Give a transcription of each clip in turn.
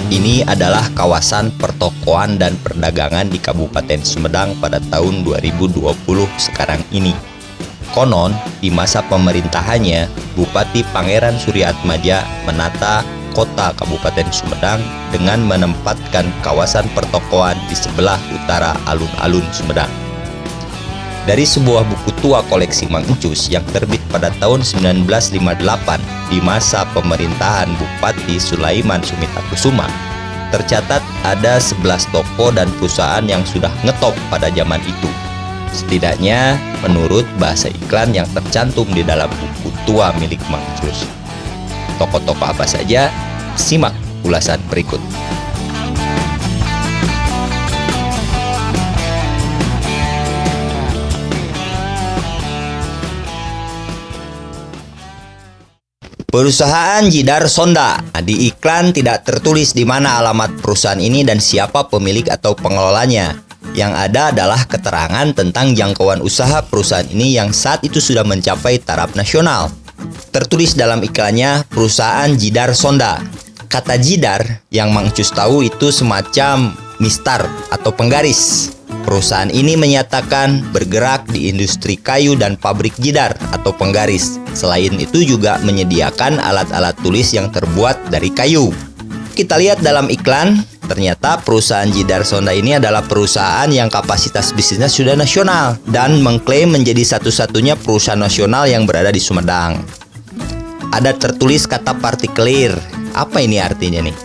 Ini adalah kawasan pertokoan dan perdagangan di Kabupaten Sumedang pada tahun 2020 sekarang ini. Konon, di masa pemerintahannya, Bupati Pangeran Suryaatmaja menata kota Kabupaten Sumedang dengan menempatkan kawasan pertokoan di sebelah utara alun-alun Sumedang. Dari sebuah buku tua koleksi Mang Encus yang terbit pada tahun 1958 di masa pemerintahan Bupati Sulaiman Sumitakusuma, tercatat ada 11 toko dan perusahaan yang sudah ngetop pada zaman itu. Setidaknya menurut bahasa iklan yang tercantum di dalam buku tua milik Mang Encus. Toko-toko apa saja? Simak ulasan berikut. Perusahaan Jidar Sonda. Di iklan tidak tertulis di mana alamat perusahaan ini dan siapa pemilik atau pengelolanya. Yang ada adalah keterangan tentang jangkauan usaha perusahaan ini yang saat itu sudah mencapai taraf nasional. Tertulis dalam iklannya perusahaan Jidar Sonda. Kata jidar yang Mang Encus tahu itu semacam mistar atau penggaris. Perusahaan ini menyatakan bergerak di industri kayu dan pabrik jidar atau penggaris. Selain itu juga menyediakan alat-alat tulis yang terbuat dari kayu. Kita lihat dalam iklan, ternyata perusahaan Jidar Sonda ini adalah perusahaan yang kapasitas bisnisnya sudah nasional dan mengklaim menjadi satu-satunya perusahaan nasional yang berada di Sumedang. Ada tertulis kata partikelir. Apa ini artinya nih?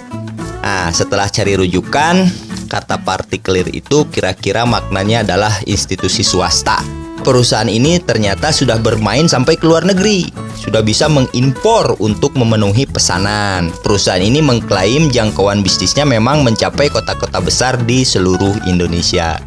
Nah, setelah cari rujukan, kata partikelir itu kira-kira maknanya adalah institusi swasta. Perusahaan ini ternyata sudah bermain sampai ke luar negeri. Sudah bisa mengimpor untuk memenuhi pesanan. Perusahaan ini mengklaim jangkauan bisnisnya memang mencapai kota-kota besar di seluruh Indonesia.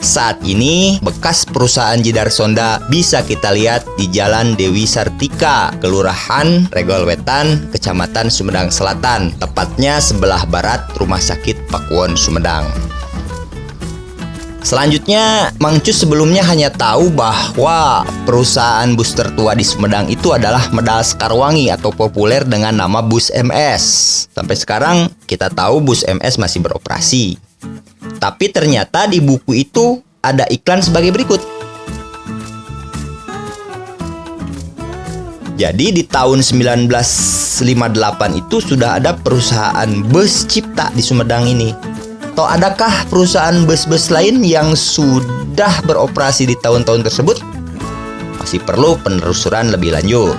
Saat ini, bekas perusahaan Jidar Sonda bisa kita lihat di Jalan Dewi Sartika, Kelurahan Regolwetan, Kecamatan Sumedang Selatan, tepatnya sebelah barat Rumah Sakit Pakuwon Sumedang. Selanjutnya, Mang Encus sebelumnya hanya tahu bahwa perusahaan bus tertua di Sumedang itu adalah Medal Sekarwangi atau populer dengan nama Bus MS. Sampai sekarang kita tahu Bus MS masih beroperasi. Tapi ternyata di buku itu ada iklan sebagai berikut. Jadi di tahun 1958 itu sudah ada perusahaan bus Cipta di Sumedang ini. Atau adakah perusahaan bus-bus lain yang sudah beroperasi di tahun-tahun tersebut? Masih perlu penelusuran lebih lanjut.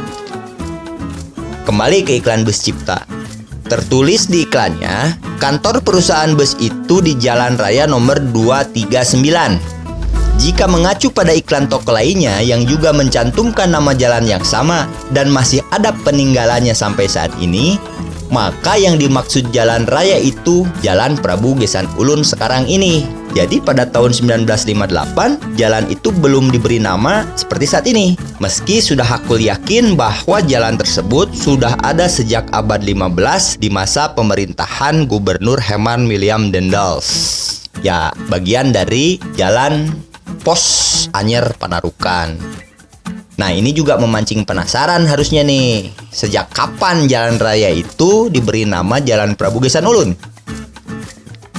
Kembali ke iklan bus Cipta. Tertulis di iklannya, kantor perusahaan bus itu di Jalan Raya nomor 239. Jika mengacu pada iklan toko lainnya yang juga mencantumkan nama jalan yang sama dan masih ada peninggalannya sampai saat ini, maka yang dimaksud jalan raya itu Jalan Prabu Gesan Ulun sekarang ini. Jadi pada tahun 1958, jalan itu belum diberi nama seperti saat ini. Meski sudah hakul yakin bahwa jalan tersebut sudah ada sejak abad 15 di masa pemerintahan Gubernur Herman William Dendels. Ya, bagian dari Jalan Pos Anyer Panarukan. Nah, ini juga memancing penasaran harusnya nih. Sejak kapan jalan raya itu diberi nama Jalan Prabu Gesan Ulun?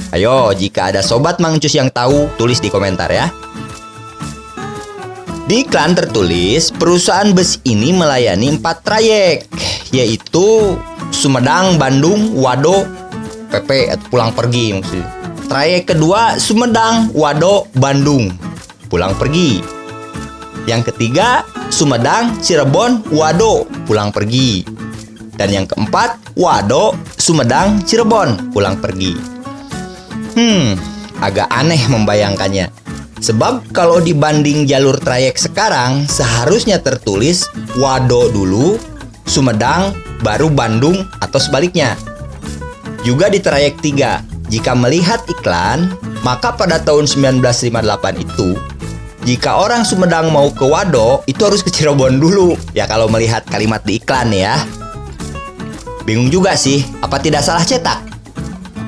Ayo, jika ada sobat Mang Encus yang tahu, tulis di komentar ya. Di iklan tertulis, perusahaan bus ini melayani 4 trayek, yaitu Sumedang, Bandung, Wado, PP atau pulang pergi maksudnya. Trayek kedua Sumedang, Wado, Bandung, pulang pergi. Yang ketiga, Sumedang, Cirebon, Wado, pulang pergi. Dan yang keempat, Wado, Sumedang, Cirebon, pulang pergi. Agak aneh membayangkannya. Sebab kalau dibanding jalur trayek sekarang, seharusnya tertulis Wado dulu, Sumedang, baru Bandung, atau sebaliknya. Juga di trayek 3, jika melihat iklan, maka pada tahun 1958 itu, jika orang Sumedang mau ke Wado, itu harus ke Cirebon dulu. Ya kalau melihat kalimat di iklan ya. Bingung juga sih, apa tidak salah cetak?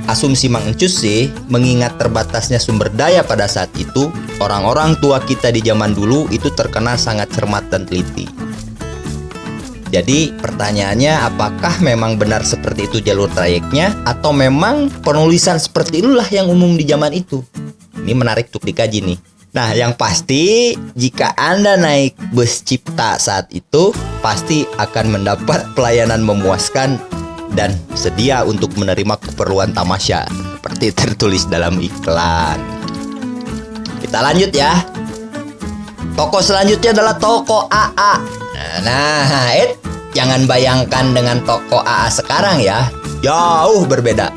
Asumsi Mang Encus sih, mengingat terbatasnya sumber daya pada saat itu, orang-orang tua kita di zaman dulu itu terkenal sangat cermat dan teliti. Jadi pertanyaannya, apakah memang benar seperti itu jalur trayeknya, atau memang penulisan seperti itulah yang umum di zaman itu? Ini menarik untuk dikaji nih. Nah, yang pasti jika Anda naik bus Cipta saat itu, pasti akan mendapat pelayanan memuaskan dan sedia untuk menerima keperluan tamasya seperti tertulis dalam iklan. Kita lanjut ya. Toko selanjutnya adalah toko AA. Nah, jangan bayangkan dengan toko AA sekarang ya. Jauh berbeda.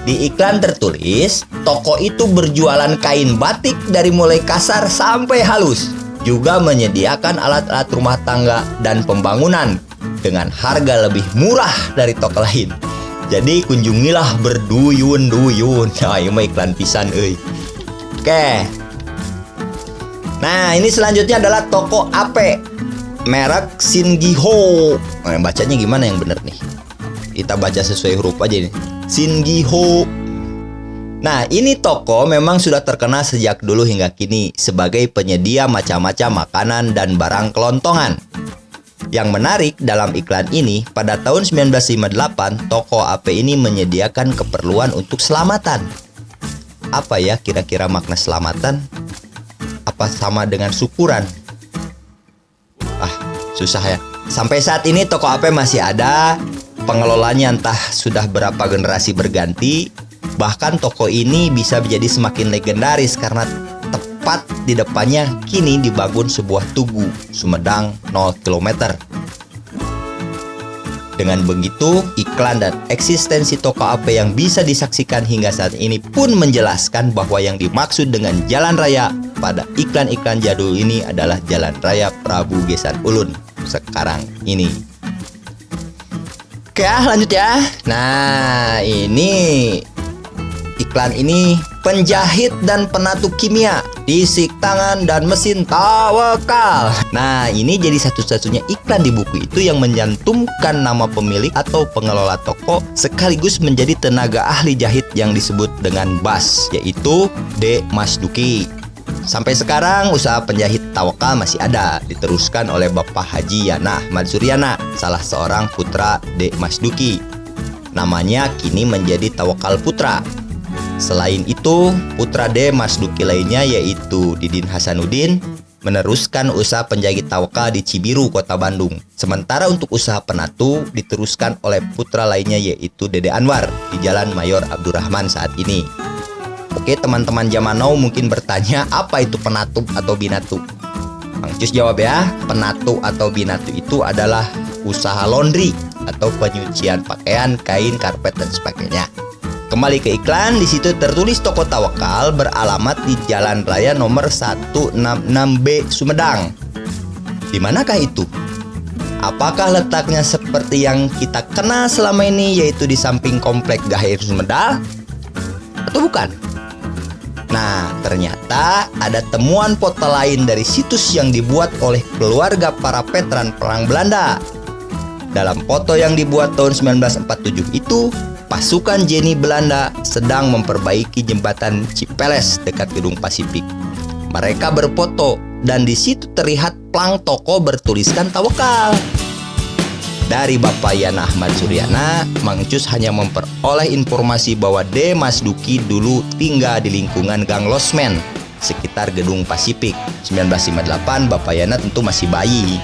Di iklan tertulis, toko itu berjualan kain batik dari mulai kasar sampai halus. Juga menyediakan alat-alat rumah tangga dan pembangunan dengan harga lebih murah dari toko lain. Jadi kunjungilah berduyun-duyun. Nah, ini mah iklan pisan euy. Oke. Nah, ini selanjutnya adalah toko AP merek Shingiho. Nah, bacanya gimana yang bener nih? Kita baca sesuai huruf aja nih. Shingiho. Nah, ini toko memang sudah terkenal sejak dulu hingga kini sebagai penyedia macam-macam makanan dan barang kelontongan. Yang menarik dalam iklan ini, pada tahun 1958, toko AP ini menyediakan keperluan untuk selamatan. Apa ya kira-kira makna selamatan? Apa sama dengan syukuran? Susah ya. Sampai saat ini toko AP masih ada. Pengelolanya entah sudah berapa generasi berganti. Bahkan toko ini bisa menjadi semakin legendaris karena tepat di depannya kini dibangun sebuah tugu Sumedang 0 km. Dengan begitu, iklan dan eksistensi toko AP yang bisa disaksikan hingga saat ini pun menjelaskan bahwa yang dimaksud dengan jalan raya pada iklan-iklan jadul ini adalah Jalan Raya Prabu Gesan Ulun sekarang ini. Oke, lanjut ya. Nah, ini iklan ini penjahit dan penatuk kimia, disik tangan dan mesin Tawakal. Nah, ini jadi satu-satunya iklan di buku itu yang menyantumkan nama pemilik atau pengelola toko sekaligus menjadi tenaga ahli jahit yang disebut dengan BAS, yaitu D. Masduki. Sampai sekarang usaha penjahit Tawakal masih ada, diteruskan oleh Bapak Haji Yana Ahmad Suryana, salah seorang putra D. Masduki. Namanya kini menjadi Tawakal Putra. Selain itu, putra D. Masduki lainnya yaitu Didin Hasanuddin meneruskan usaha penjahit Tawakal di Cibiru, Kota Bandung. Sementara untuk usaha penatu diteruskan oleh putra lainnya yaitu Dede Anwar di Jalan Mayor Abdurrahman saat ini. Oke, teman-teman zaman now mungkin bertanya, apa itu penatu atau binatu? Bang Cus jawab ya. Penatu atau binatu itu adalah usaha laundry atau penyucian pakaian, kain, karpet dan sebagainya. Kembali ke iklan, di situ tertulis toko Tawakal beralamat di Jalan Raya nomor 166B Sumedang. Di manakah itu? Apakah letaknya seperti yang kita kenal selama ini, yaitu di samping komplek Gahir Sumedang? Atau bukan? Nah, ternyata ada temuan foto lain dari situs yang dibuat oleh keluarga para veteran Perang Belanda. Dalam foto yang dibuat tahun 1947 itu, pasukan Jenny Belanda sedang memperbaiki jembatan Cipeles dekat Gedung Pasifik. Mereka berfoto dan di situ terlihat plang toko bertuliskan Tawakal. Dari Bapak Yana Ahmad Suryana, Mang Cus hanya memperoleh informasi bahwa D. Masduki dulu tinggal di lingkungan Gang Losmen sekitar Gedung Pasifik. 1958 Bapak Yana tentu masih bayi.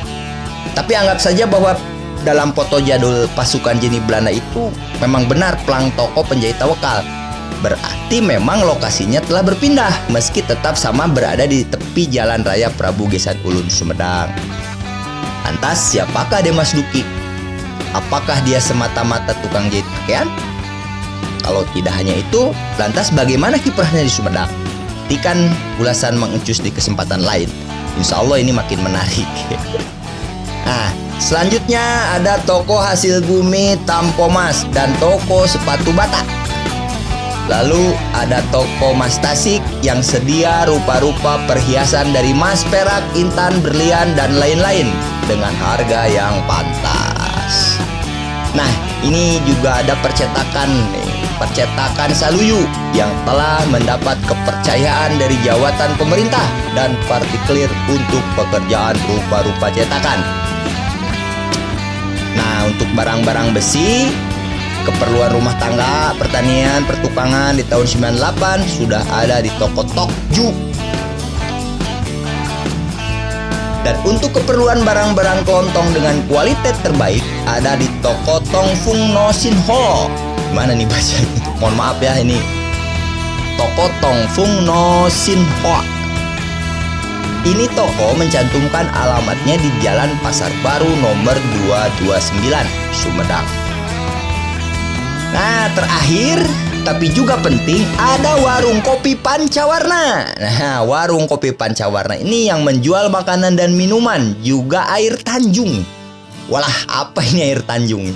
Tapi anggap saja bahwa dalam foto jadul pasukan Jenny Belanda itu memang benar plang toko penjahit Tawakal. Berarti memang lokasinya telah berpindah, meski tetap sama berada di tepi Jalan Raya Prabu Gesan Ulun Sumedang. Lantas siapakah D. Masduki? Apakah dia semata-mata tukang jahit pakaian? Kalau tidak hanya itu, lantas bagaimana kiprahnya di Sumedang? Nantikan ulasan Mang Encus di kesempatan lain. Insya Allah ini makin menarik. Nah, selanjutnya ada toko hasil bumi Tampomas dan toko sepatu bata. Lalu ada toko Mas Tasik yang sedia rupa-rupa perhiasan dari emas, perak, intan, berlian, dan lain-lain dengan harga yang pantas. Nah, ini juga ada percetakan Saluyu yang telah mendapat kepercayaan dari jawatan pemerintah dan partikelir untuk pekerjaan rupa-rupa cetakan. barang-barang besi, keperluan rumah tangga, pertanian, pertukangan di tahun 98 sudah ada di toko Tokju. Dan untuk keperluan barang-barang kelontong dengan kualitas terbaik ada di toko Tongfung no Shinho. Gimana nih bacanya? Mohon maaf ya, ini toko Tongfung no Shinho. Ini toko mencantumkan alamatnya di Jalan Pasar Baru nomor 229, Sumedang. Nah, terakhir tapi juga penting, ada warung kopi pancawarna. Nah, warung kopi pancawarna ini yang menjual makanan dan minuman, juga air Tanjung. Walah, apa ini air Tanjung?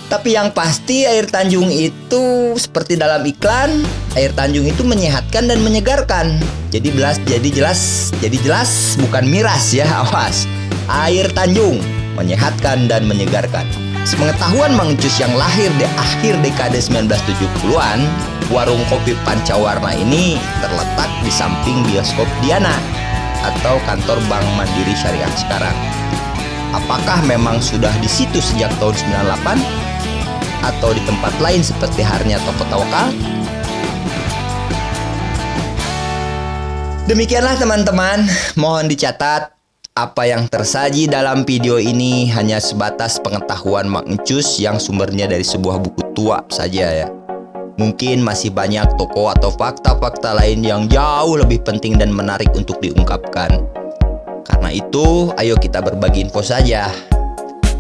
Tapi yang pasti air Tanjung itu seperti dalam iklan, air Tanjung itu menyehatkan dan menyegarkan. Jadi jelas bukan miras ya, awas. Air Tanjung menyehatkan dan menyegarkan. Sepengetahuan Mang Encus yang lahir di akhir dekade 1970-an, warung kopi pancawarna ini terletak di samping bioskop Diana atau kantor Bank Mandiri Syariah sekarang. Apakah memang sudah di situ sejak tahun 98 atau di tempat lain seperti halnya toko Tawakal? Demikianlah teman-teman, mohon dicatat, apa yang tersaji dalam video ini hanya sebatas pengetahuan Mang Encus yang sumbernya dari sebuah buku tua saja ya. Mungkin masih banyak tokoh atau fakta-fakta lain yang jauh lebih penting dan menarik untuk diungkapkan. Karena itu, ayo kita berbagi info saja.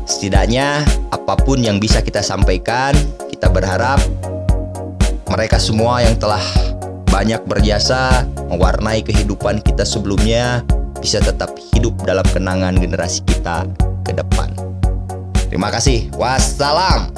Setidaknya, apapun yang bisa kita sampaikan, kita berharap mereka semua yang telah banyak berjasa mewarnai kehidupan kita sebelumnya bisa tetap hidup dalam kenangan generasi kita ke depan. Terima kasih. Wassalam.